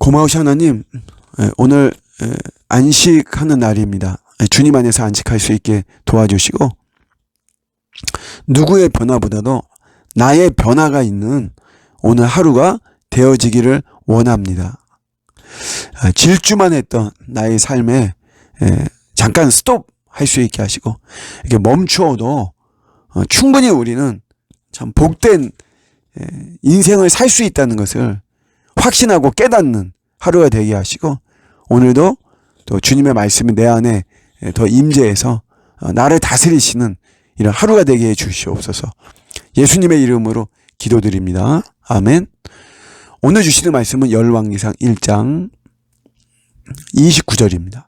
고마우신 하나님, 오늘 안식하는 날입니다. 주님 안에서 안식할 수 있게 도와주시고, 누구의 변화보다도 나의 변화가 있는 오늘 하루가 되어지기를 원합니다. 질주만 했던 나의 삶에 잠깐 스톱 할 수 있게 하시고, 이렇게 멈추어도 충분히 우리는 참 복된 인생을 살 수 있다는 것을 확신하고 깨닫는 하루가 되게 하시고, 오늘도 또 주님의 말씀이 내 안에 더 임재해서 나를 다스리시는 이런 하루가 되게 해 주시옵소서. 예수님의 이름으로 기도드립니다. 아멘. 오늘 주시는 말씀은 열왕기상 1장 29절입니다.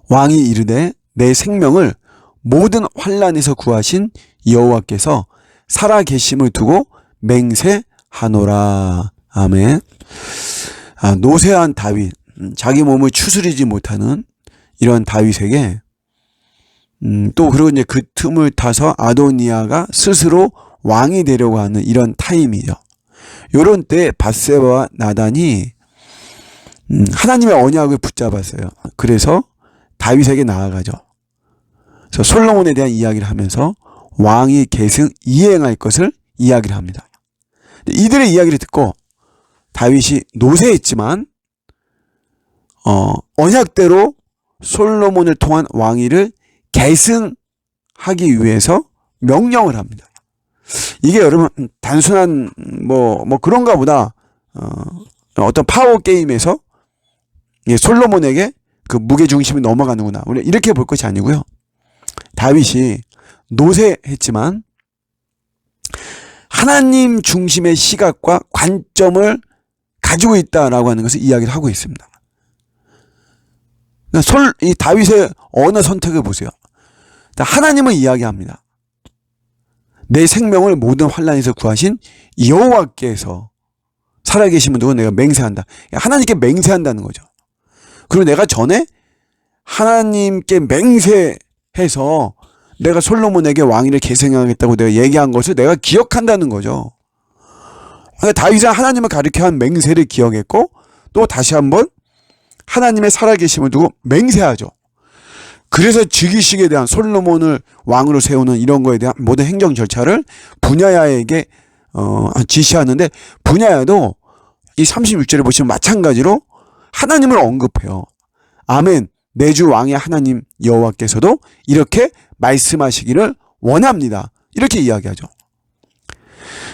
왕이 이르되 내 생명을 모든 환난에서 구하신 여호와께서 살아계심을 두고 맹세하노라. 아멘. 노쇠한 다윗, 자기 몸을 추스리지 못하는 이런 다윗에게 또 그리고 이제 그 틈을 타서 아도니아가 스스로 왕이 되려고 하는 이런 타임이죠. 요런 때 밧세바와 나단이 하나님의 언약을 붙잡았어요. 그래서 다윗에게 나아가죠. 그래서 솔로몬에 대한 이야기를 하면서 왕이 계승 이행할 것을 이야기를 합니다. 이들의 이야기를 듣고 다윗이 노쇠했지만 언약대로 솔로몬을 통한 왕위를 계승하기 위해서 명령을 합니다. 이게 여러분 단순한 뭐 그런가 보다 어떤 파워 게임에서 솔로몬에게 그 무게 중심이 넘어가는구나, 우리 이렇게 볼 것이 아니고요. 다윗이 노쇠했지만 하나님 중심의 시각과 관점을 가지고 있다라고 하는 것을 이야기를 하고 있습니다. 이 다윗의 언어 선택을 보세요. 하나님을 이야기합니다. 내 생명을 모든 환난에서 구하신 여호와께서 살아계시면 누구 내가 맹세한다. 하나님께 맹세한다는 거죠. 그리고 내가 전에 하나님께 맹세해서 내가 솔로몬에게 왕위를 계승하겠다고 내가 얘기한 것을 내가 기억한다는 거죠. 그러니까 다윗은 하나님을 가리켜 한 맹세를 기억했고, 또 다시 한번 하나님의 살아계심을 두고 맹세하죠. 그래서 즉위식에 대한, 솔로몬을 왕으로 세우는 이런 거에 대한 모든 행정 절차를 분야야에게 지시하는데, 분야야도 이 36절에 보시면 마찬가지로 하나님을 언급해요. 아멘. 내 주 왕의 하나님 여호와께서도 이렇게 말씀하시기를 원합니다. 이렇게 이야기하죠.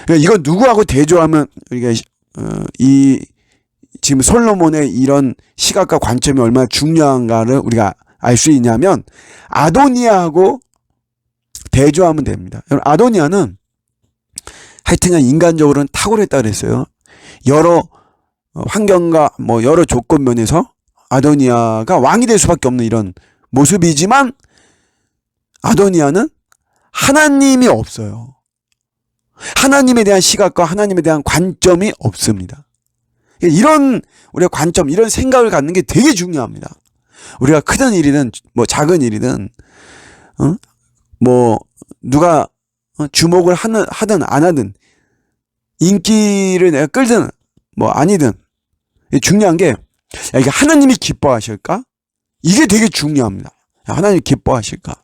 그러니까 이건 누구하고 대조하면 우리가 지금 솔로몬의 이런 시각과 관점이 얼마나 중요한가를 우리가 알 수 있냐면, 아도니아하고 대조하면 됩니다. 아도니아는 하여튼간 인간적으로는 탁월했다 그랬어요. 여러 환경과 여러 조건 면에서 아도니아가 왕이 될 수밖에 없는 이런 모습이지만, 아도니아는 하나님이 없어요. 하나님에 대한 시각과 하나님에 대한 관점이 없습니다. 이런 우리가 관점, 이런 생각을 갖는 게 되게 중요합니다. 우리가 크든 일이든 작은 일이든 누가 주목을 하든 안 하든, 인기를 내가 끌든 아니든, 중요한 게 이게 하나님이 기뻐하실까? 이게 되게 중요합니다. 하나님이 기뻐하실까?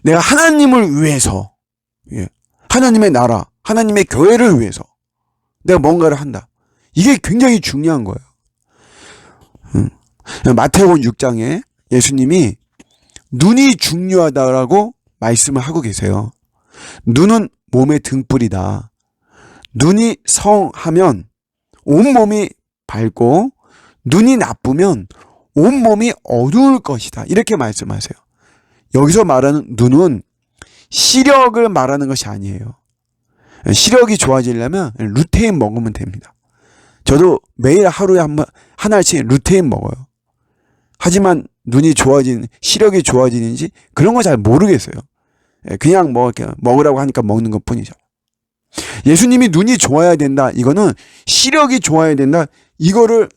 내가 하나님을 위해서, 하나님의 나라, 하나님의 교회를 위해서 내가 뭔가를 한다. 이게 굉장히 중요한 거예요. 마태복음 6장에 예수님이 눈이 중요하다라고 말씀을 하고 계세요. 눈은 몸의 등불이다. 눈이 성하면 온몸이 밝고, 눈이 나쁘면 온몸이 어두울 것이다. 이렇게 말씀하세요. 여기서 말하는 눈은 시력을 말하는 것이 아니에요. 시력이 좋아지려면 루테인 먹으면 됩니다. 저도 매일 하루에 한 알씩 루테인 먹어요. 하지만 눈이 시력이 좋아지는지 그런 거 잘 모르겠어요. 그냥 이렇게 먹으라고 하니까 먹는 것 뿐이죠. 예수님이 눈이 좋아야 된다, 이거는 시력이 좋아야 된다, 이거를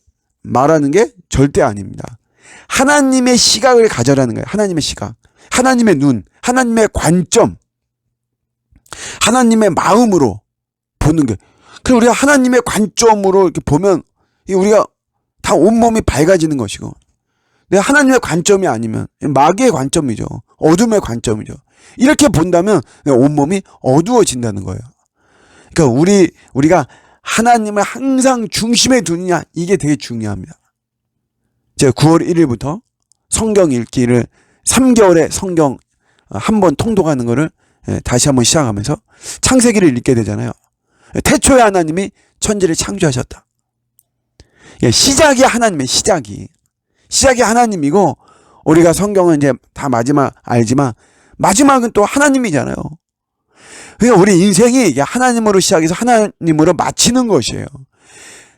말하는 게 절대 아닙니다. 하나님의 시각을 가져라는 거예요. 하나님의 시각, 하나님의 눈, 하나님의 관점, 하나님의 마음으로 보는 게, 그럼 우리가 하나님의 관점으로 이렇게 보면 우리가 다 온몸이 밝아지는 것이고, 내가 하나님의 관점이 아니면 마귀의 관점이죠. 어둠의 관점이죠. 이렇게 본다면 온몸이 어두워진다는 거예요. 그러니까 우리가 하나님을 항상 중심에 두느냐, 이게 되게 중요합니다. 제가 9월 1일부터 성경 읽기를 3개월의 성경 한 번 통독하는 거를 다시 한번 시작하면서 창세기를 읽게 되잖아요. 태초에 하나님이 천지를 창조하셨다. 시작이 하나님의 시작이 하나님이고, 우리가 성경은 이제 다 마지막 알지만 마지막은 또 하나님이잖아요. 그러니까 우리 인생이 이게 하나님으로 시작해서 하나님으로 마치는 것이에요.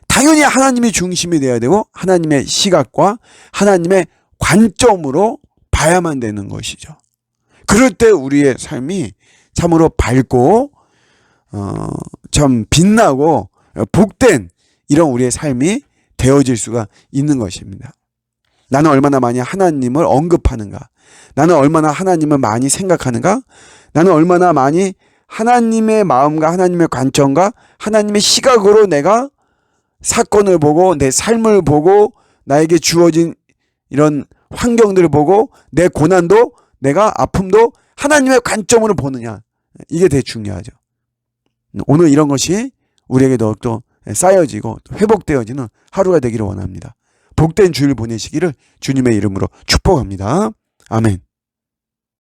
당연히 하나님이 중심이 돼야 되고 하나님의 시각과 하나님의 관점으로 봐야만 되는 것이죠. 그럴 때 우리의 삶이 참으로 밝고 참 빛나고 복된 이런 우리의 삶이 되어질 수가 있는 것입니다. 나는 얼마나 많이 하나님을 언급하는가? 나는 얼마나 하나님을 많이 생각하는가? 나는 얼마나 많이 하나님의 마음과 하나님의 관점과 하나님의 시각으로 내가 사건을 보고 내 삶을 보고 나에게 주어진 이런 환경들을 보고 내 고난도 내가 아픔도 하나님의 관점으로 보느냐, 이게 되게 중요하죠. 오늘 이런 것이 우리에게 더욱더 쌓여지고 회복되어지는 하루가 되기를 원합니다. 복된 주일 보내시기를 주님의 이름으로 축복합니다. 아멘.